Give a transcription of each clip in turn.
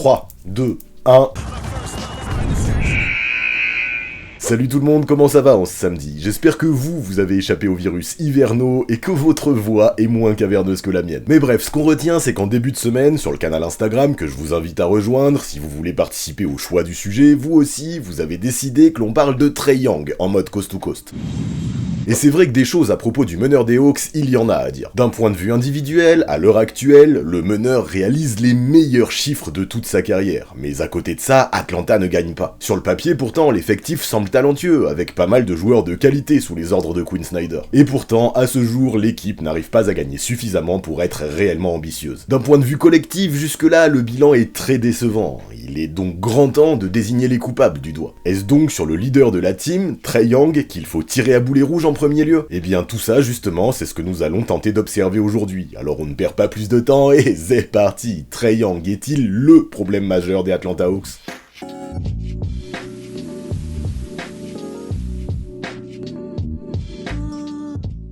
3, 2, 1... Salut tout le monde, comment ça va en ce samedi? J'espère que vous avez échappé aux virus hivernaux et que votre voix est moins caverneuse que la mienne. Mais bref, ce qu'on retient, c'est qu'en début de semaine, sur le canal Instagram que je vous invite à rejoindre, si vous voulez participer au choix du sujet, vous aussi, vous avez décidé que l'on parle de Trae Young en mode coast to coast. Et c'est vrai que des choses à propos du meneur des Hawks, il y en a à dire. D'un point de vue individuel, à l'heure actuelle, le meneur réalise les meilleurs chiffres de toute sa carrière. Mais à côté de ça, Atlanta ne gagne pas. Sur le papier, pourtant, l'effectif semble talentueux, avec pas mal de joueurs de qualité sous les ordres de Quinn Snyder. Et pourtant, à ce jour, l'équipe n'arrive pas à gagner suffisamment pour être réellement ambitieuse. D'un point de vue collectif, jusque-là, le bilan est très décevant. Il est donc grand temps de désigner les coupables du doigt. Est-ce donc sur le leader de la team, Trae Young, qu'il faut tirer à boulet rouge en premier lieu? Eh bien tout ça justement, c'est ce que nous allons tenter d'observer aujourd'hui. Alors on ne perd pas plus de temps et c'est parti. Trae Young est-il le problème majeur des Atlanta Hawks?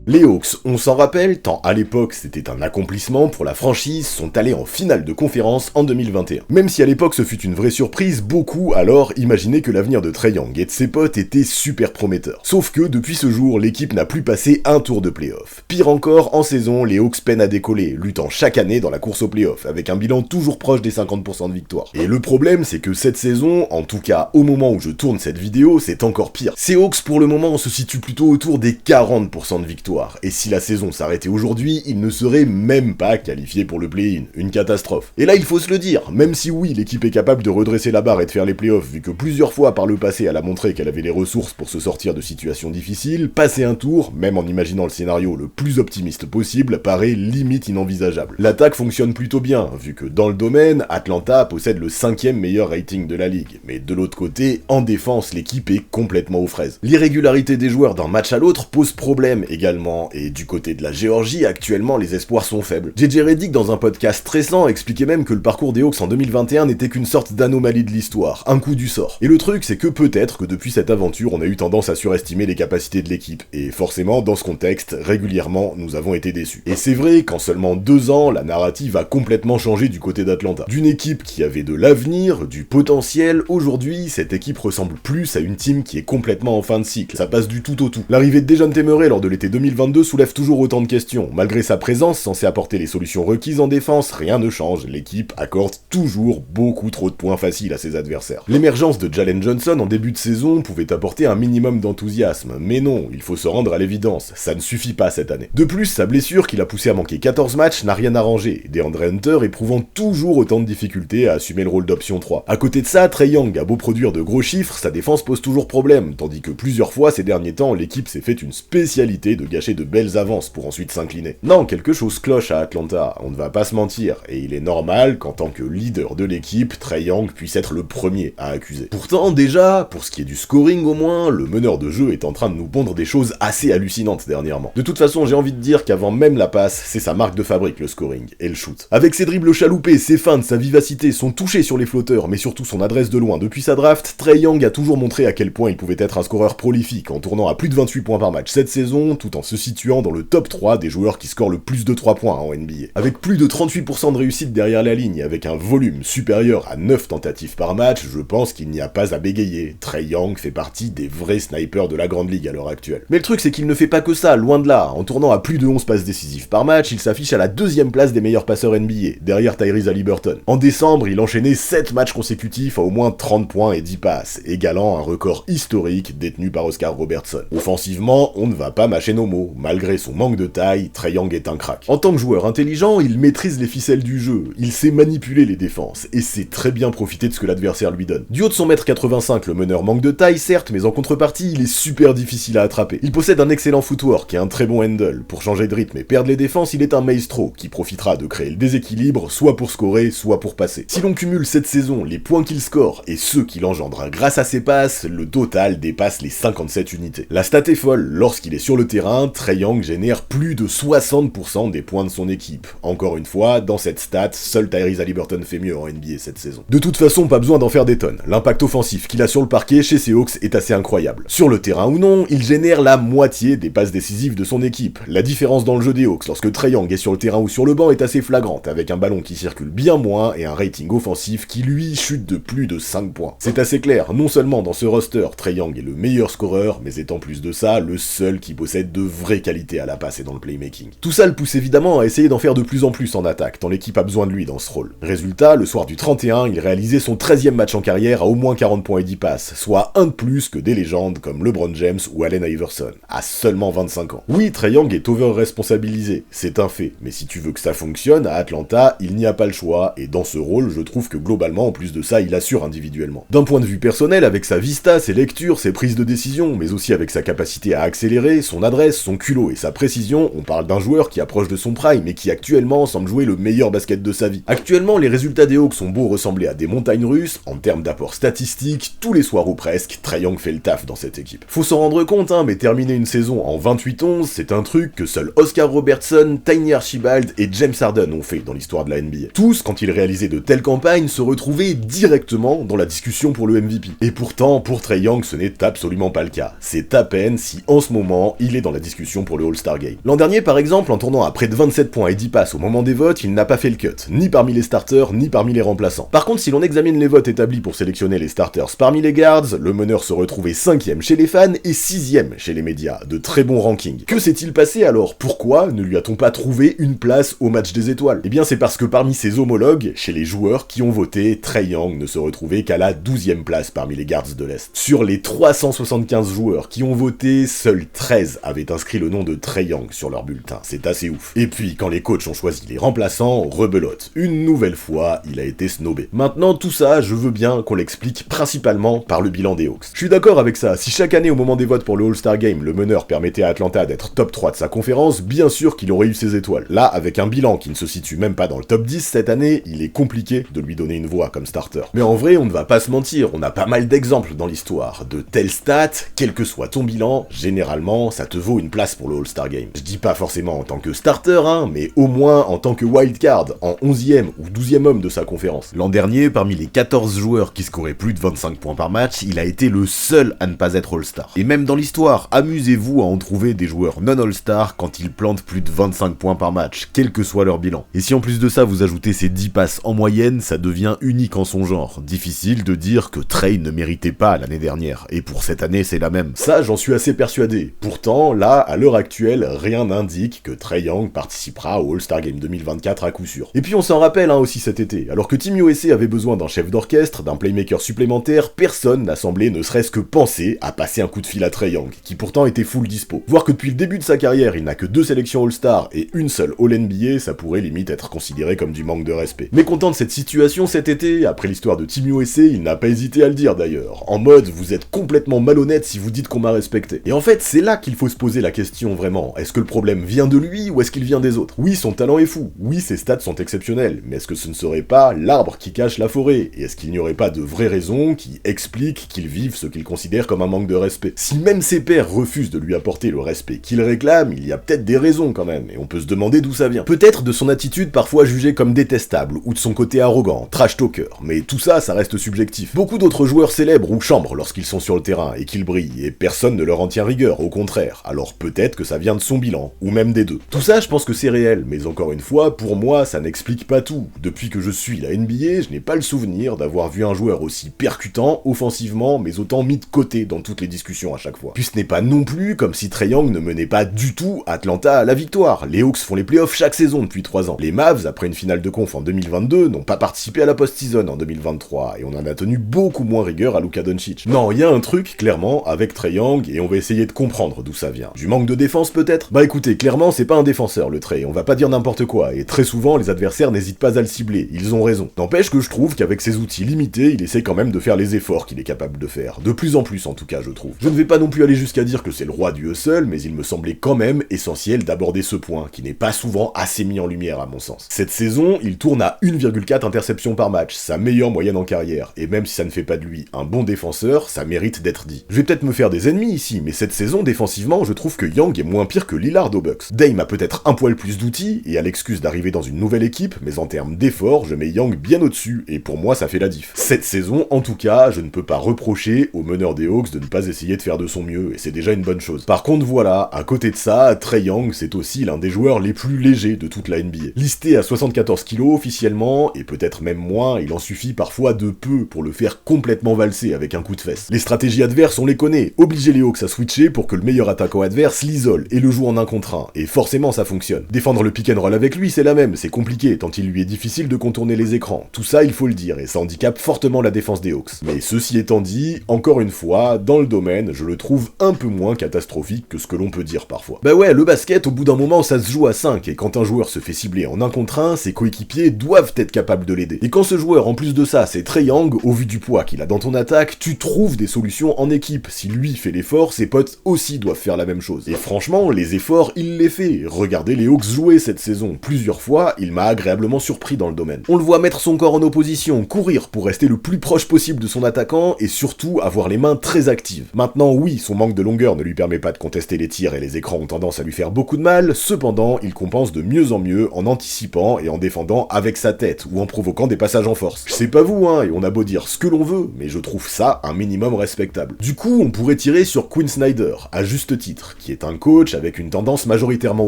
Les Hawks, on s'en rappelle, tant à l'époque c'était un accomplissement pour la franchise, sont allés en finale de conférence en 2021. Même si à l'époque ce fut une vraie surprise, beaucoup alors imaginaient que l'avenir de Trae Young et de ses potes était super prometteur. Sauf que depuis ce jour, l'équipe n'a plus passé un tour de play-off. Pire encore, en saison, les Hawks peinent à décoller, luttant chaque année dans la course au play-off, avec un bilan toujours proche des 50% de victoire. Et le problème, c'est que cette saison, en tout cas au moment où je tourne cette vidéo, c'est encore pire. Ces Hawks pour le moment se situent plutôt autour des 40% de victoire. Et si la saison s'arrêtait aujourd'hui, ils ne seraient même pas qualifiés pour le play-in. Une catastrophe. Et là, il faut se le dire, même si oui, l'équipe est capable de redresser la barre et de faire les playoffs, vu que plusieurs fois par le passé, elle a montré qu'elle avait les ressources pour se sortir de situations difficiles, passer un tour, même en imaginant le scénario le plus optimiste possible, paraît limite inenvisageable. L'attaque fonctionne plutôt bien, vu que dans le domaine, Atlanta possède le 5e meilleur rating de la ligue. Mais de l'autre côté, en défense, l'équipe est complètement aux fraises. L'irrégularité des joueurs d'un match à l'autre pose problème également. Et du côté de la Géorgie, actuellement, les espoirs sont faibles. JJ Redick, dans un podcast récent, expliquait même que le parcours des Hawks en 2021 n'était qu'une sorte d'anomalie de l'histoire, un coup du sort. Et le truc, c'est que peut-être que depuis cette aventure, on a eu tendance à surestimer les capacités de l'équipe. Et forcément, dans ce contexte, régulièrement, nous avons été déçus. Et c'est vrai qu'en seulement 2 ans, la narrative a complètement changé du côté d'Atlanta. D'une équipe qui avait de l'avenir, du potentiel, aujourd'hui, cette équipe ressemble plus à une team qui est complètement en fin de cycle. Ça passe du tout au tout. L'arrivée de Dejounte Murray lors de l'été 2022 soulève toujours autant de questions. Malgré sa présence censée apporter les solutions requises en défense, rien ne change, l'équipe accorde toujours beaucoup trop de points faciles à ses adversaires. L'émergence de Jalen Johnson en début de saison pouvait apporter un minimum d'enthousiasme, mais non, il faut se rendre à l'évidence, ça ne suffit pas cette année. De plus, sa blessure qui l'a poussé à manquer 14 matchs n'a rien arrangé, DeAndre Hunter éprouvant toujours autant de difficultés à assumer le rôle d'option 3. À côté de ça, Trae Young a beau produire de gros chiffres, sa défense pose toujours problème, tandis que plusieurs fois ces derniers temps, l'équipe s'est fait une spécialité de gâcher de belles avances pour ensuite s'incliner. Non, quelque chose cloche à Atlanta, on ne va pas se mentir, et il est normal qu'en tant que leader de l'équipe, Trae Young puisse être le premier à accuser. Pourtant, déjà, pour ce qui est du scoring au moins, le meneur de jeu est en train de nous pondre des choses assez hallucinantes dernièrement. De toute façon, j'ai envie de dire qu'avant même la passe, c'est sa marque de fabrique le scoring, et le shoot. Avec ses dribbles chaloupés, ses feintes, sa vivacité, son toucher sur les flotteurs, mais surtout son adresse de loin depuis sa draft, Trae Young a toujours montré à quel point il pouvait être un scoreur prolifique en tournant à plus de 28 points par match cette saison, tout en se situant dans le top 3 des joueurs qui scorent le plus de 3 points en NBA. Avec plus de 38% de réussite derrière la ligne, avec un volume supérieur à 9 tentatives par match, je pense qu'il n'y a pas à bégayer. Trae Young fait partie des vrais snipers de la grande ligue à l'heure actuelle. Mais le truc c'est qu'il ne fait pas que ça, loin de là. En tournant à plus de 11 passes décisives par match, il s'affiche à la 2e place des meilleurs passeurs NBA, derrière Tyrese Haliburton. En décembre, il enchaînait 7 matchs consécutifs à au moins 30 points et 10 passes, égalant un record historique détenu par Oscar Robertson. Offensivement, on ne va pas mâcher nos mots. Malgré son manque de taille, Trae Young est un crack. En tant que joueur intelligent, il maîtrise les ficelles du jeu, il sait manipuler les défenses, et sait très bien profiter de ce que l'adversaire lui donne. Du haut de son 1m85, le meneur manque de taille, certes, mais en contrepartie, il est super difficile à attraper. Il possède un excellent footwork et un très bon handle. Pour changer de rythme et perdre les défenses, il est un maestro, qui profitera de créer le déséquilibre, soit pour scorer, soit pour passer. Si l'on cumule cette saison les points qu'il score et ceux qu'il engendre grâce à ses passes, le total dépasse les 57 unités. La stat est folle, lorsqu'il est sur le terrain, Trae Young génère plus de 60% des points de son équipe. Encore une fois, dans cette stat, seul Tyrese Haliburton fait mieux en NBA cette saison. De toute façon, pas besoin d'en faire des tonnes. L'impact offensif qu'il a sur le parquet chez ces Hawks est assez incroyable. Sur le terrain ou non, il génère la moitié des passes décisives de son équipe. La différence dans le jeu des Hawks lorsque Trae Young est sur le terrain ou sur le banc est assez flagrante, avec un ballon qui circule bien moins et un rating offensif qui lui chute de plus de 5 points. C'est assez clair, non seulement dans ce roster, Trae Young est le meilleur scoreur, mais est en plus de ça, le seul qui possède de vraies qualités à la passe et dans le playmaking. Tout ça le pousse évidemment à essayer d'en faire de plus en plus en attaque, tant l'équipe a besoin de lui dans ce rôle. Résultat, le soir du 31, il réalisait son 13e match en carrière à au moins 40 points et 10 passes, soit un de plus que des légendes comme LeBron James ou Allen Iverson, à seulement 25 ans. Oui, Trae Young est over-responsabilisé, c'est un fait, mais si tu veux que ça fonctionne, à Atlanta, il n'y a pas le choix, et dans ce rôle, je trouve que globalement, en plus de ça, il assure individuellement. D'un point de vue personnel, avec sa vista, ses lectures, ses prises de décision, mais aussi avec sa capacité à accélérer, son adresse, son culot et sa précision, on parle d'un joueur qui approche de son prime et qui actuellement semble jouer le meilleur basket de sa vie. Actuellement, les résultats des Hawks sont beaux ressembler à des montagnes russes, en termes d'apport statistique, tous les soirs ou presque, Trae Young fait le taf dans cette équipe. Faut s'en rendre compte, mais terminer une saison en 28-11, c'est un truc que seuls Oscar Robertson, Tiny Archibald et James Harden ont fait dans l'histoire de la NBA. Tous, quand ils réalisaient de telles campagnes, se retrouvaient directement dans la discussion pour le MVP. Et pourtant, pour Trae Young, ce n'est absolument pas le cas. C'est à peine si, en ce moment, il est dans la discussion pour le All-Star Game. L'an dernier, par exemple, en tournant à près de 27 points et 10 passes au moment des votes, il n'a pas fait le cut, ni parmi les starters, ni parmi les remplaçants. Par contre, si l'on examine les votes établis pour sélectionner les starters parmi les guards, le meneur se retrouvait 5e chez les fans et 6e chez les médias. De très bons rankings. Que s'est-il passé alors? Pourquoi ne lui a-t-on pas trouvé une place au match des étoiles? Eh bien, c'est parce que parmi ses homologues, chez les joueurs qui ont voté, Trae Young ne se retrouvait qu'à la 12e place parmi les guards de l'Est. Sur les 375 joueurs qui ont voté, seuls 13 avaient inscrit le nom de Trae Young sur leur bulletin. C'est assez ouf. Et puis, quand les coachs ont choisi les remplaçants, rebelote. Une nouvelle fois, il a été snobé. Maintenant, tout ça, je veux bien qu'on l'explique principalement par le bilan des Hawks. Je suis d'accord avec ça. Si chaque année, au moment des votes pour le All-Star Game, le meneur permettait à Atlanta d'être top 3 de sa conférence, bien sûr qu'il aurait eu ses étoiles. Là, avec un bilan qui ne se situe même pas dans le top 10 cette année, il est compliqué de lui donner une voix comme starter. Mais en vrai, on ne va pas se mentir, on a pas mal d'exemples dans l'histoire. De telles stats, quel que soit ton bilan, généralement, ça te vaut une place pour le All-Star Game. Je dis pas forcément en tant que starter, mais au moins en tant que wildcard, en 11e ou 12e homme de sa conférence. L'an dernier, parmi les 14 joueurs qui scoraient plus de 25 points par match, il a été le seul à ne pas être All-Star. Et même dans l'histoire, amusez-vous à en trouver des joueurs non All-Star quand ils plantent plus de 25 points par match, quel que soit leur bilan. Et si en plus de ça vous ajoutez ces 10 passes en moyenne, ça devient unique en son genre. Difficile de dire que Trae ne méritait pas l'année dernière, et pour cette année c'est la même. Ça, j'en suis assez persuadé. Pourtant, là, à l'heure actuelle, rien n'indique que Trae Young participera au All-Star Game 2024 à coup sûr. Et puis on s'en rappelle aussi cet été, alors que Team USA avait besoin d'un chef d'orchestre, d'un playmaker supplémentaire, personne n'a semblé ne serait-ce que penser à passer un coup de fil à Trae Young, qui pourtant était full dispo. Voir que depuis le début de sa carrière, il n'a que 2 sélections All-Star et une seule All-NBA, ça pourrait limite être considéré comme du manque de respect. Mécontent de cette situation cet été, après l'histoire de Team USA, il n'a pas hésité à le dire d'ailleurs, en mode vous êtes complètement malhonnête si vous dites qu'on m'a respecté. Et en fait, c'est là qu'il faut se poser la question vraiment, est-ce que le problème vient de lui ou est-ce qu'il vient des autres? Oui, son talent est fou, oui, ses stats sont exceptionnels, mais est-ce que ce ne serait pas l'arbre qui cache la forêt? Et est-ce qu'il n'y aurait pas de vraies raisons qui expliquent qu'il vive ce qu'il considère comme un manque de respect? Si même ses pairs refusent de lui apporter le respect qu'il réclame, il y a peut-être des raisons quand même, et on peut se demander d'où ça vient. Peut-être de son attitude parfois jugée comme détestable, ou de son côté arrogant, trash talker, mais tout ça, ça reste subjectif. Beaucoup d'autres joueurs célèbres ou chambrent lorsqu'ils sont sur le terrain et qu'ils brillent, et personne ne leur en tient rigueur, au contraire. Alors peut-être que ça vient de son bilan, ou même des deux. Tout ça, je pense que c'est réel, mais encore une fois, pour moi, ça n'explique pas tout. Depuis que je suis la NBA, je n'ai pas le souvenir d'avoir vu un joueur aussi percutant, offensivement, mais autant mis de côté dans toutes les discussions à chaque fois. Puis ce n'est pas non plus comme si Trae Young ne menait pas du tout Atlanta à la victoire. Les Hawks font les playoffs chaque saison depuis 3 ans. Les Mavs, après une finale de conf en 2022, n'ont pas participé à la post-season en 2023, et on en a tenu beaucoup moins rigueur à Luka Doncic. Non, il y a un truc, clairement, avec Trae Young, et on va essayer de comprendre d'où ça vient. Du manque de défense peut-être? Bah écoutez, clairement, c'est pas un défenseur le Trae, on va pas dire n'importe quoi, et très souvent, les adversaires n'hésitent pas à le cibler, ils ont raison. N'empêche que je trouve qu'avec ses outils limités, il essaie quand même de faire les efforts qu'il est capable de faire. De plus en plus en tout cas, je trouve. Je ne vais pas non plus aller jusqu'à dire que c'est le roi du hustle, mais il me semblait quand même essentiel d'aborder ce point, qui n'est pas souvent assez mis en lumière à mon sens. Cette saison, il tourne à 1,4 interceptions par match, sa meilleure moyenne en carrière, et même si ça ne fait pas de lui un bon défenseur, ça mérite d'être dit. Je vais peut-être me faire des ennemis ici, mais cette saison, défensivement, je trouve que Young est moins pire que Lillard aux Bucks. Dame a peut-être un poil plus d'outils, et a l'excuse d'arriver dans une nouvelle équipe, mais en termes d'effort, je mets Young bien au-dessus, et pour moi ça fait la diff. Cette saison, en tout cas, je ne peux pas reprocher au meneur des Hawks de ne pas essayer de faire de son mieux, et c'est déjà une bonne chose. Par contre voilà, à côté de ça, Trae Young c'est aussi l'un des joueurs les plus légers de toute la NBA. Listé à 74 kg officiellement, et peut-être même moins, il en suffit parfois de peu pour le faire complètement valser avec un coup de fesse. Les stratégies adverses, on les connaît, obliger les Hawks à switcher pour que le meilleur attaquant adverse l'isole et le joue en 1 contre 1, et forcément ça fonctionne. Défendre le pick and roll avec lui c'est la même, c'est compliqué tant il lui est difficile de contourner les écrans. Tout ça il faut le dire, et ça handicape fortement la défense des Hawks. Mais ceci étant dit, encore une fois, dans le domaine, je le trouve un peu moins catastrophique que ce que l'on peut dire parfois. Bah ouais, le basket, au bout d'un moment, ça se joue à 5, et quand un joueur se fait cibler en 1 contre 1, ses coéquipiers doivent être capables de l'aider. Et quand ce joueur, en plus de ça, c'est Trae Young, au vu du poids qu'il a dans ton attaque, tu trouves des solutions en équipe. Si lui fait l'effort, ses potes aussi doivent faire la même chose. Et franchement, les efforts, il les fait. Regardez les Hawks jouer cette saison. Plusieurs fois, il m'a agréablement surpris dans le domaine. On le voit mettre son corps en opposition, courir pour rester le plus proche possible de son attaquant, et surtout avoir les mains très actives. Maintenant oui, son manque de longueur ne lui permet pas de contester les tirs et les écrans ont tendance à lui faire beaucoup de mal, cependant il compense de mieux en mieux en anticipant et en défendant avec sa tête, ou en provoquant des passages en force. Je sais pas vous hein, et on a beau dire ce que l'on veut, mais je trouve ça un minimum respectable. Du coup, on pourrait tirer sur Quinn Snyder, à juste titre, qui est un coach avec une tendance majoritairement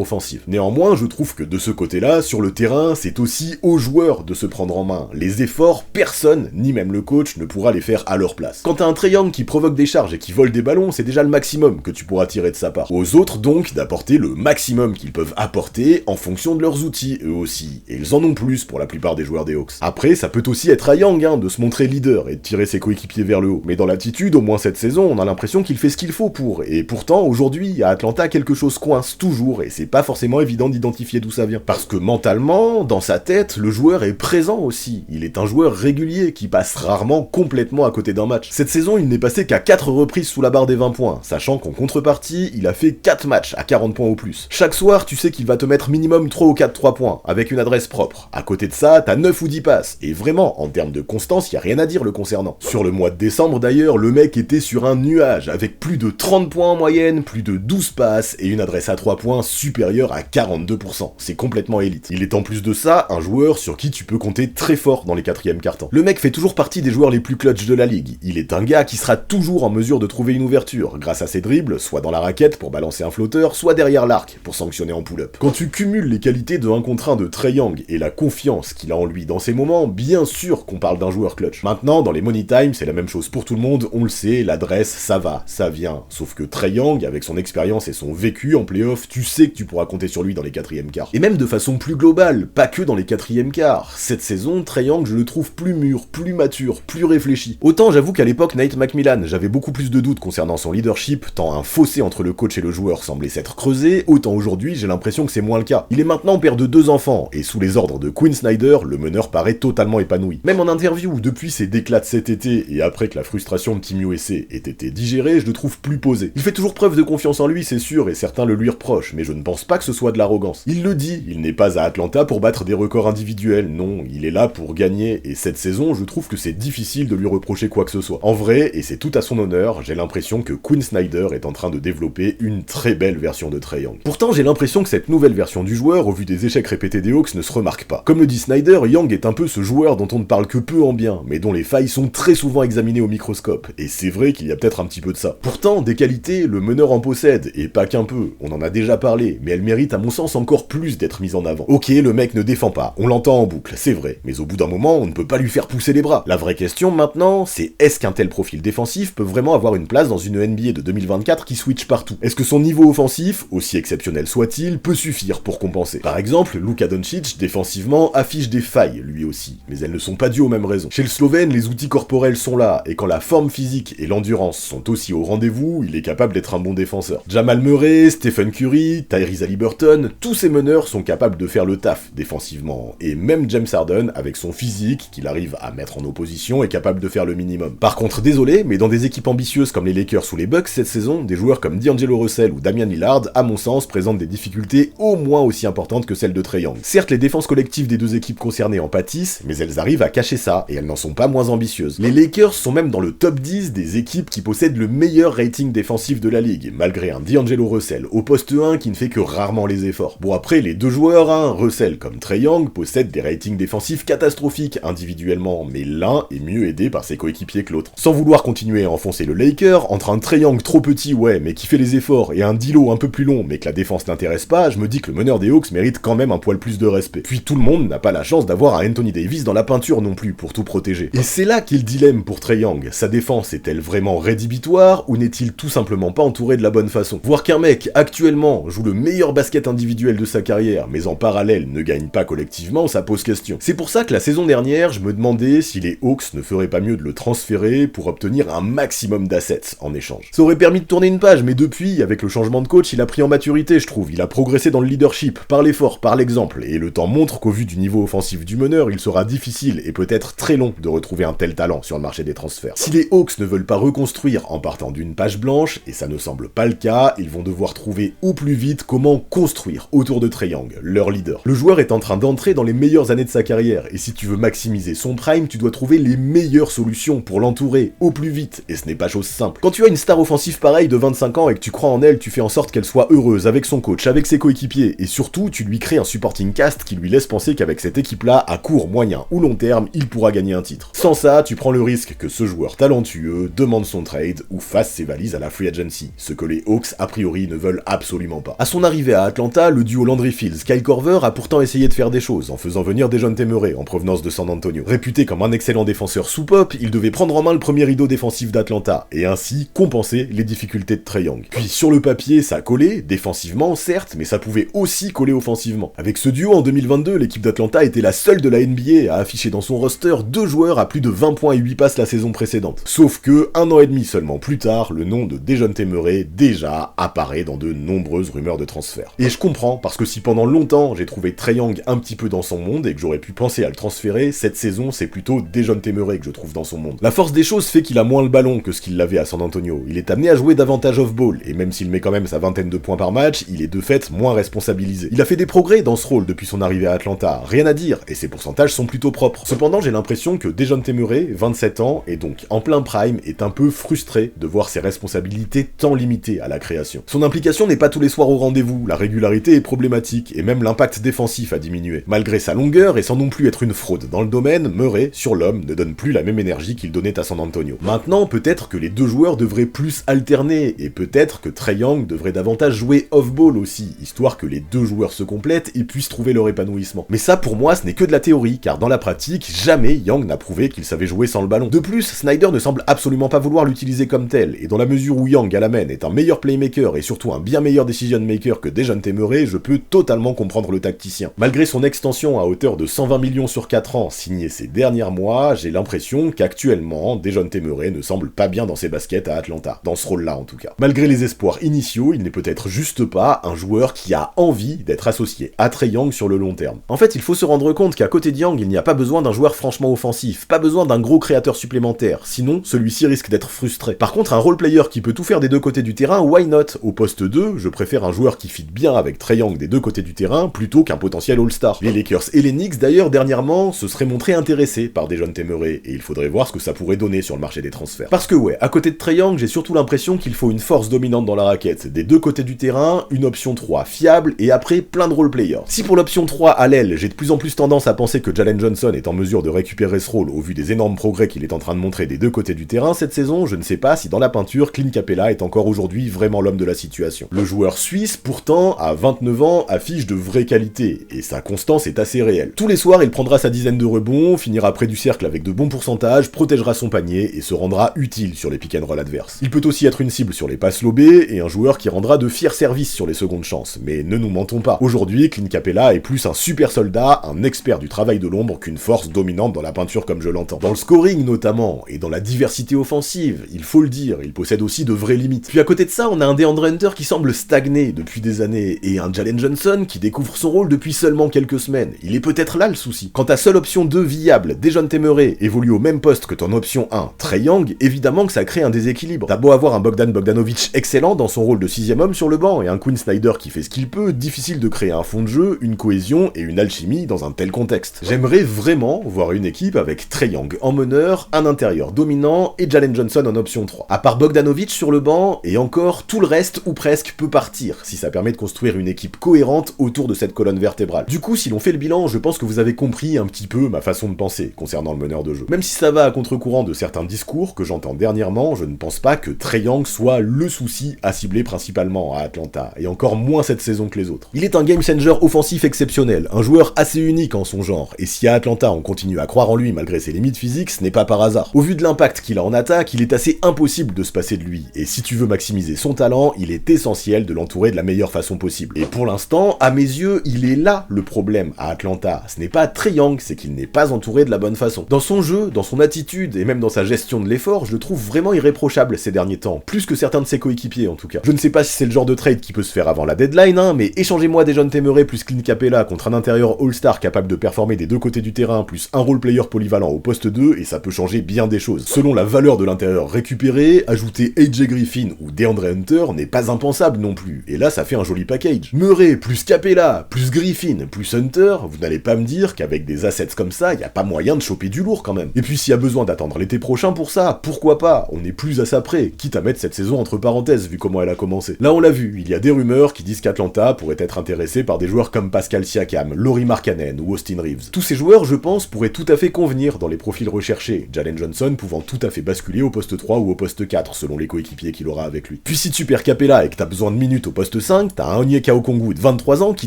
offensive. Néanmoins, je trouve que de ce côté-là, sur le terrain, c'est aussi aux joueurs de se prendre en main. Les efforts, personne, ni même le coach, ne pourra les faire à leur place. Quand t'as un Trae Young qui provoque des charges et qui vole des ballons, c'est déjà le maximum que tu pourras tirer de sa part. Aux autres donc d'apporter le maximum qu'ils peuvent apporter en fonction de leurs outils, eux aussi. Et ils en ont plus pour la plupart des joueurs des Hawks. Après, ça peut aussi être à Young hein, de se montrer leader et de tirer ses coéquipiers vers le haut. Mais dans l'attitude, au moins cette saison, on a l'impression qu'il fait ce qu'il faut pour. Et pourtant, aujourd'hui, à Atlanta, quelque chose coince toujours, et c'est pas forcément évident d'identifier d'où ça vient. Parce que mentalement, dans sa tête, le joueur est présent aussi. Il est un joueur régulier qui passe rarement complètement à côté d'un match. Cette saison, il n'est passé qu'à 4 reprises sous la barre des 20 points, sachant qu'en contrepartie, il a fait 4 matchs à 40 points ou plus. Chaque soir, tu sais qu'il va te mettre minimum 3 ou 4 3 points, avec une adresse propre. À côté de ça, t'as 9 ou 10 passes, et vraiment, en termes de constance, y a rien à dire le concernant. Sur le mois de décembre d'ailleurs, le mec était sur un nuage, avec plus de 30 points en moyenne, plus de 12 passes, et une adresse à 3 points supérieure à 42%. C'est complètement élite. Il est en plus de ça, un joueur sur qui tu peux compter très fort dans les 4e quart-temps. Le mec fait toujours partie des joueurs les plus clutch de la ligue. Il est un gars qui sera toujours en mesure de trouver une ouverture, grâce à ses dribbles, soit dans la raquette pour balancer un flotteur, soit derrière l'arc pour sanctionner en pull-up. Quand tu cumules les qualités de 1 contre 1 de Trae Young et la confiance qu'il a en lui dans ces moments, bien sûr qu'on parle d'un joueur clutch. Maintenant, dans les money time, c'est la même chose pour tout le monde, on le sait, l'adresse, ça va, ça vient. Sauf que Trae Young, avec son expérience et son vécu en playoff, tu sais que tu pourras compter sur lui dans les 4e quarts. Et même de façon plus globale, pas que dans les 4e quarts. Cette saison, Trae Young, je le trouve plus mûr, plus mature, plus réfléchi. Autant j'avoue qu'à l'époque, Nate McMillan, j'avais beaucoup plus de doutes concernant son leadership, tant un fossé entre le coach et le joueur semblait s'être creusé, autant aujourd'hui j'ai l'impression que c'est moins le cas. Il est maintenant père de 2 enfants, et sous les ordres de Quinn Snyder, le meneur paraît totalement épanoui. Même en interview, depuis ses déclats de cet été, et après que la frustration de Team USA ait été digérée, je le trouve plus posé. Il fait toujours preuve de confiance en lui, c'est sûr, et certains le lui reprochent, mais je ne pense pas que ce soit de l'arrogance. Il le dit, il n'est pas à Atlanta pour battre des records individuels, non, il est là pour gagner, et cette saison, je trouve que c'est difficile de lui reprocher quoi que ce soit. En vrai, et c'est tout à son honneur, j'ai l'impression que Quinn Snyder est en train de développer une très belle version de Trae Young. Pourtant, j'ai l'impression que cette nouvelle version du joueur, au vu des échecs répétés des Hawks, ne se remarque pas. Comme le dit Snyder, Young est un peu ce joueur dont on ne parle que peu en bien, mais dont les failles sont très souvent examinées au microscope, et c'est vrai qu'il y a peut-être un petit peu de ça. Pourtant, des qualités, le meneur en possède, et pas qu'un peu, on en a déjà parlé, mais elles méritent à mon sens encore plus d'être mises en avant. Ok, le mec ne défend pas, on l'entend en boucle, c'est vrai, mais au bout d'un moment, on ne peut pas lui faire pousser les bras. La vraie question maintenant, c'est est-ce qu'un tel profil défensif peut vraiment avoir une place dans une NBA de 2024 qui switch partout? Est-ce que son niveau offensif, aussi exceptionnel soit-il, peut suffire pour compenser? Par exemple, Luka Doncic, défensivement, affiche des failles, lui aussi, mais elles ne sont pas dues aux mêmes raisons. Chez le Slovène, les outils corporels sont là, et quand la forme physique et l'endurance sont aussi au rendez-vous, il est capable d'être un bon défenseur. Jamal Murray, Stephen Curry, Tyrese Haliburton, tous ces meneurs sont capables de faire le taf, défensivement, et même James Harden, avec son physique, qu'il arrive à mettre en opposition, est capable de faire le minimum. Par contre, désolé, mais dans des équipes ambitieuses comme les Lakers ou les Bucks cette saison, des joueurs comme D'Angelo Russell ou Damian Lillard, à mon sens, présentent des difficultés au moins aussi importantes que celles de Trae Young. Certes, les défenses collectives des deux équipes concernées en pâtissent, mais elles arrivent à cacher ça, et elles n'en sont pas moins ambitieuses. Les Lakers sont même dans le top 10 des équipes qui possèdent le meilleur rating défensif de la ligue, malgré un D'Angelo Russell au poste 1 qui ne fait que rarement les efforts. Bon après, les deux joueurs, Russell comme Trae Young, possèdent des ratings défensifs catastrophiques individuellement, mais l'un est mieux aidé par ses coéquipiers que l'autre. Sans vouloir continuer à enfoncer le Laker, entre un Trae Young trop petit, ouais, mais qui fait les efforts, et un D'Lo un peu plus long, mais que la défense n'intéresse pas, je me dis que le meneur des Hawks mérite quand même un poil plus de respect. Puis tout le monde n'a pas la chance d'avoir un Anthony Davis dans la peinture non plus pour tout protéger. Et c'est là qu'est le dilemme pour Trae Young. Sa défense est-elle vraiment rédhibitoire, ou n'est-il tout simplement pas entouré de la bonne façon? Voir qu'un mec, actuellement, joue le meilleur basket individuel de sa carrière, mais en parallèle ne gagne pas collectivement, ça pose question. C'est pour ça que la saison dernière, je me demandais si les Hawks ne feraient pas mieux de le transférer pour obtenir un maximum d'assets en échange. Ça aurait permis de tourner une page, mais depuis, avec le changement de coach, il a pris en maturité, je trouve. Il a progressé dans le leadership, par l'effort, par l'exemple, et le temps montre qu'au vu du niveau offensif du meneur, il sera difficile et peut-être très long de retrouver un tel talent sur le marché des transferts. Si les Hawks ne veulent pas reconstruire en partant d'une page blanche, et ça ne semble pas le cas, ils vont devoir trouver au plus vite comment construire autour de Trae Young, leur leader. Le joueur est en train d'entrer dans les meilleures années de sa carrière, et si tu veux maximiser son prime, tu dois trouver les meilleures solutions pour l'entourer au plus vite, et ce n'est pas chose simple. Quand tu as une star offensive pareille de 25 ans et que tu crois en elle, tu fais en sorte qu'elle soit heureuse avec son coach, avec ses coéquipiers, et surtout, tu lui crées un supporting cast qui lui laisse penser qu'avec cette équipe-là, à court, moyen ou long terme, il pourra gagner un titre. Sans ça, tu prends le risque que ce joueur talentueux demande son trade ou fasse ses valises à la free agency, ce que les Hawks a priori ne veulent absolument pas. À son arrivée à Atlanta, le duo Landry Fields-Kyle Korver a pourtant essayé de faire des choses en faisant venir Dejounte Murray en provenance de San Antonio. Réputé comme un excellent défenseur sous pop, il devait prendre en main le premier rideau défensif d'Atlanta et ainsi compenser les difficultés de Trae Young. Puis sur le papier, ça collait, défensivement certes, mais ça pouvait aussi coller offensivement. Avec ce duo en 2022, l'équipe d'Atlanta était la seule de la NBA à afficher dans son roster 2 joueurs à plus de 20 points et 8 passes la saison précédente. Sauf que, 1 an et demi seulement plus tard, le nom de Dejounte Murray déjà apparaît dans de nombreuses rumeurs de transfert. Et je comprends, parce que si pendant longtemps j'ai trouvé Trae Young un petit peu dans son monde et que j'aurais pu penser à le transférer, cette saison c'est plutôt Dejounte Murray que je trouve dans son monde. La force des choses fait qu'il a moins le ballon que ce qu'il l'avait à San Antonio. Il est amené à jouer davantage off-ball, et même s'il met quand même sa vingtaine de points par match, il est de fait moins responsabilisé. Il a fait des progrès dans ce rôle depuis son arrivée à Atlanta, rien à dire, et ses pourcentages sont plutôt propres. Cependant, j'ai l'impression que Dejounte Murray, 27 ans, et donc en plein prime, est un peu frustré de voir ses responsabilités tant limitées à la création. Son implication n'est pas tous les soirs au rendez-vous, la régularité est problématique, et même l'impact défensif a diminué. Malgré sa longueur, et sans non plus être une fraude dans le domaine, Murray, sur l'homme, ne donne plus la même énergie qu'il donnait à San Antonio. Maintenant, peut-être que les deux joueurs devraient plus alterner, et peut-être que Trae Young devrait davantage jouer off-ball aussi, histoire que les deux joueurs se complètent et puissent trouver leur épanouissement. Mais ça, pour moi, ce n'est que de la théorie, car dans la pratique, jamais Young n'a prouvé qu'il savait jouer sans le ballon. De plus, Snyder ne semble absolument pas vouloir l'utiliser comme tel, et dans la mesure où Young, à la main, est un meilleur playmaker et surtout un bien meilleur decision maker que Dejounte Murray, je peux totalement comprendre le tacticien. Malgré son extension à hauteur de 120 millions sur 4 ans signée ces derniers mois, j'ai l'impression qu'actuellement, Dejounte Murray ne semble pas bien dans ses baskets à Atlanta, dans ce rôle-là en tout cas. Malgré les espoirs initiaux, il n'est peut-être juste pas un joueur qui a envie d'être associé à Trae Young sur le long terme. En fait, il faut se rendre compte qu'à côté de Young, il n'y a pas besoin d'un joueur franchement offensif, pas besoin d'un gros créateur supplémentaire, sinon celui-ci risque d'être frustré. Par contre, un role player qui peut tout faire des deux côtés du terrain, why not? Au poste 2, je préfère un joueur qui fit bien avec Trae Young des deux côtés du terrain plutôt qu'un potentiel All-Star. Les Lakers et les Knicks d'ailleurs dernièrement se seraient montrés intéressés par Dejounte Murray et il faudrait voir ce que ça pourrait donner sur le marché des transferts. Parce que ouais, à côté de Trae Young, j'ai surtout l'impression qu'il faut une force dominante dans la raquette, des deux côtés du terrain, une option 3 fiable et après plein de role players. Si pour l'option 3 à l'aile, j'ai de plus en plus tendance à penser que Jalen Johnson est en mesure de récupérer ce rôle au vu des énormes progrès qu'il est en train de montrer des deux côtés du terrain cette saison, je ne sais pas si dans la peinture, Clint Capela est encore aujourd'hui vraiment l'homme de la situation. Le joueur suisse, pourtant, à 29 ans, affiche de vraies qualités, et sa constance est assez réelle. Tous les soirs, il prendra sa dizaine de rebonds, finira près du cercle avec de bons pourcentages, protégera son panier et se rendra utile sur les pick and roll adverses. Il peut aussi être une cible sur les passes lobées, et un joueur qui rendra de fiers services sur les secondes chances, mais ne nous mentons pas. Aujourd'hui, Clint Capela est plus un super soldat, un expert du travail de l'ombre qu'une force dominante dans la peinture comme je l'entends. Dans le scoring notamment, et dans la diversité offensive, il faut le dire, il possède aussi de vraies limites. Puis à côté de ça, on a un DeAndre Hunter qui semble stagner depuis des années, et un Jalen Johnson qui découvre son rôle depuis seulement quelques semaines. Il est peut-être là le souci. Quand ta seule option 2 viable, Dejounte Murray, évolue au même poste que ton option 1, Trae Young, évidemment que ça crée un déséquilibre. T'as beau avoir un Bogdan Bogdanovic excellent dans son rôle de 6ème homme sur le banc, et un Quinn Snyder qui fait ce qu'il peut, difficile de créer un fond de jeu, une cohésion et une alchimie dans un tel contexte. J'aimerais vraiment voir une équipe avec Trae Young en meneur, un intérieur dominant et Jalen Johnson en option 3. À part Bogdanovic sur le banc, et encore joueur. Tout le reste, ou presque, peut partir, si ça permet de construire une équipe cohérente autour de cette colonne vertébrale. Du coup, si l'on fait le bilan, je pense que vous avez compris un petit peu ma façon de penser concernant le meneur de jeu. Même si ça va à contre-courant de certains discours que j'entends dernièrement, je ne pense pas que Trae Young soit le souci à cibler principalement à Atlanta, et encore moins cette saison que les autres. Il est un game changer offensif exceptionnel, un joueur assez unique en son genre, et si à Atlanta on continue à croire en lui malgré ses limites physiques, ce n'est pas par hasard. Au vu de l'impact qu'il a en attaque, il est assez impossible de se passer de lui, et si tu veux maximiser son talent, il est essentiel de l'entourer de la meilleure façon possible. Et pour l'instant, à mes yeux, il est là le problème à Atlanta. Ce n'est pas Trae Young, c'est qu'il n'est pas entouré de la bonne façon. Dans son jeu, dans son attitude, et même dans sa gestion de l'effort, je le trouve vraiment irréprochable ces derniers temps, plus que certains de ses coéquipiers en tout cas. Je ne sais pas si c'est le genre de trade qui peut se faire avant la deadline, mais échangez-moi Dejounte Murray plus Clint Capella contre un intérieur all-star capable de performer des deux côtés du terrain, plus un role player polyvalent au poste 2, et ça peut changer bien des choses. Selon la valeur de l'intérieur récupéré, ajouter AJ Griffin ou DeAndre Hunter n'est pas impensable non plus, et là ça fait un joli package. Murray plus Capella, plus Griffin, plus Hunter, vous n'allez pas me dire qu'avec des assets comme ça, y a pas moyen de choper du lourd quand même. Et puis s'il y a besoin d'attendre l'été prochain pour ça, pourquoi pas, on est plus à ça près, quitte à mettre cette saison entre parenthèses vu comment elle a commencé. Là on l'a vu, il y a des rumeurs qui disent qu'Atlanta pourrait être intéressé par des joueurs comme Pascal Siakam, Lauri Markkanen ou Austin Reeves. Tous ces joueurs, je pense, pourraient tout à fait convenir dans les profils recherchés, Jalen Johnson pouvant tout à fait basculer au poste 3 ou au poste 4 selon les coéquipiers qu'il aura avec lui. Puis si tu perds Capella et que t'as besoin de minutes au poste 5, t'as un Onyeka Okongwu de 23 ans qui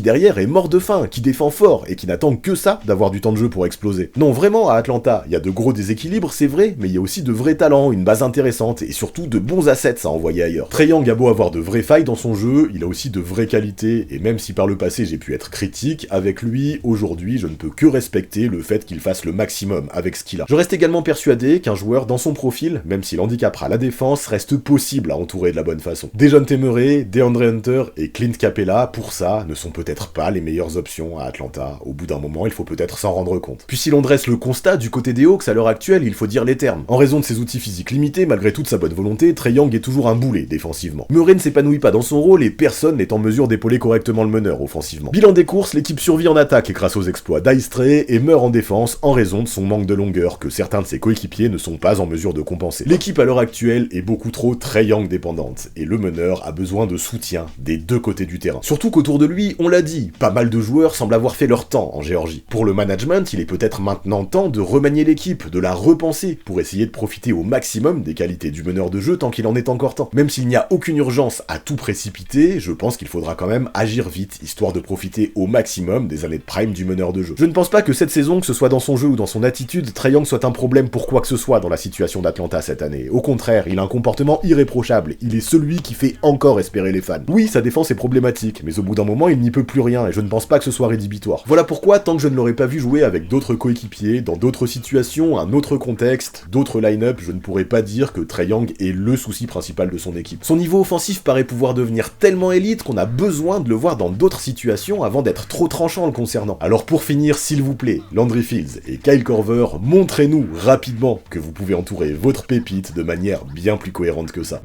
derrière est mort de faim, qui défend fort et qui n'attend que ça d'avoir du temps de jeu pour exploser. Non, vraiment, à Atlanta, il y a de gros déséquilibres, c'est vrai, mais il y a aussi de vrais talents, une base intéressante et surtout de bons assets à envoyer ailleurs. Trae Young a beau avoir de vraies failles dans son jeu, il a aussi de vraies qualités, et même si par le passé j'ai pu être critique, avec lui, aujourd'hui, je ne peux que respecter le fait qu'il fasse le maximum avec ce qu'il a. Je reste également persuadé qu'un joueur dans son profil, même s'il handicapera la défense, reste possible à entourer de la bonne façon. Dejounte Murray, DeAndre Hunter et Clint Capella, pour ça, ne sont peut-être pas les meilleures options à Atlanta. Au bout d'un moment, il faut peut-être s'en rendre compte. Puis si l'on dresse le constat du côté des Hawks à l'heure actuelle, il faut dire les termes. En raison de ses outils physiques limités, malgré toute sa bonne volonté, Trae Young est toujours un boulet défensivement. Murray ne s'épanouit pas dans son rôle et personne n'est en mesure d'épauler correctement le meneur offensivement. Bilan des courses, l'équipe survit en attaque grâce aux exploits d'Ice Trae et meurt en défense en raison de son manque de longueur que certains de ses coéquipiers ne sont pas en mesure de compenser. L'équipe à l'heure actuelle est beaucoup trop Trae Young dépendante et le meneur a besoin de soutien des deux côtés du terrain. Surtout qu'autour de lui, on l'a dit, pas mal de joueurs semblent avoir fait leur temps en Géorgie. Pour le management, il est peut-être maintenant temps de remanier l'équipe, de la repenser pour essayer de profiter au maximum des qualités du meneur de jeu tant qu'il en est encore temps. Même s'il n'y a aucune urgence à tout précipiter, je pense qu'il faudra quand même agir vite, histoire de profiter au maximum des années de prime du meneur de jeu. Je ne pense pas que cette saison, que ce soit dans son jeu ou dans son attitude, Trae Young soit un problème pour quoi que ce soit dans la situation d'Atlanta cette année. Au contraire, il a un comportement irréprochable, il est celui qui fait encore espérer les fans. Oui, sa défense est problématique, mais au bout d'un moment, il n'y peut plus rien, et je ne pense pas que ce soit rédhibitoire. Voilà pourquoi, tant que je ne l'aurais pas vu jouer avec d'autres coéquipiers, dans d'autres situations, un autre contexte, d'autres line-up, je ne pourrais pas dire que Trae Young est le souci principal de son équipe. Son niveau offensif paraît pouvoir devenir tellement élite qu'on a besoin de le voir dans d'autres situations avant d'être trop tranchant le concernant. Alors pour finir, s'il vous plaît, Landry Fields et Kyle Korver, montrez-nous rapidement que vous pouvez entourer votre pépite de manière bien plus cohérente que ça.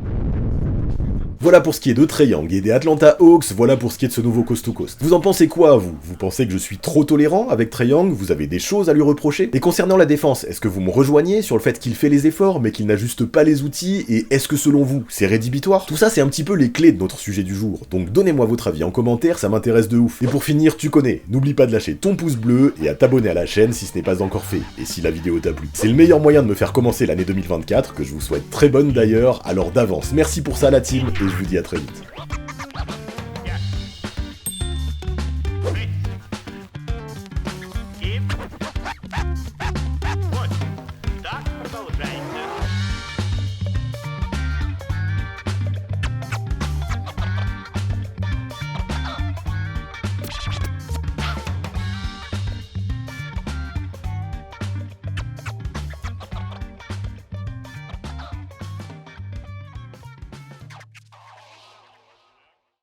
Voilà pour ce qui est de Trae Young et des Atlanta Hawks, voilà pour ce qui est de ce nouveau Coast to Coast. Vous en pensez quoi, vous? Vous pensez que je suis trop tolérant avec Trae Young? Vous avez des choses à lui reprocher? Et concernant la défense, est-ce que vous me rejoignez sur le fait qu'il fait les efforts, mais qu'il n'a juste pas les outils? Et est-ce que selon vous, c'est rédhibitoire? Tout ça, c'est un petit peu les clés de notre sujet du jour, donc donnez-moi votre avis en commentaire, ça m'intéresse de ouf. Et pour finir, tu connais, n'oublie pas de lâcher ton pouce bleu et à t'abonner à la chaîne si ce n'est pas encore fait, et si la vidéo t'a plu. C'est le meilleur moyen de me faire commencer l'année 2024, que je vous souhaite très bonne d'ailleurs, alors d'avance. Merci pour ça la team, et je vous dis à très vite.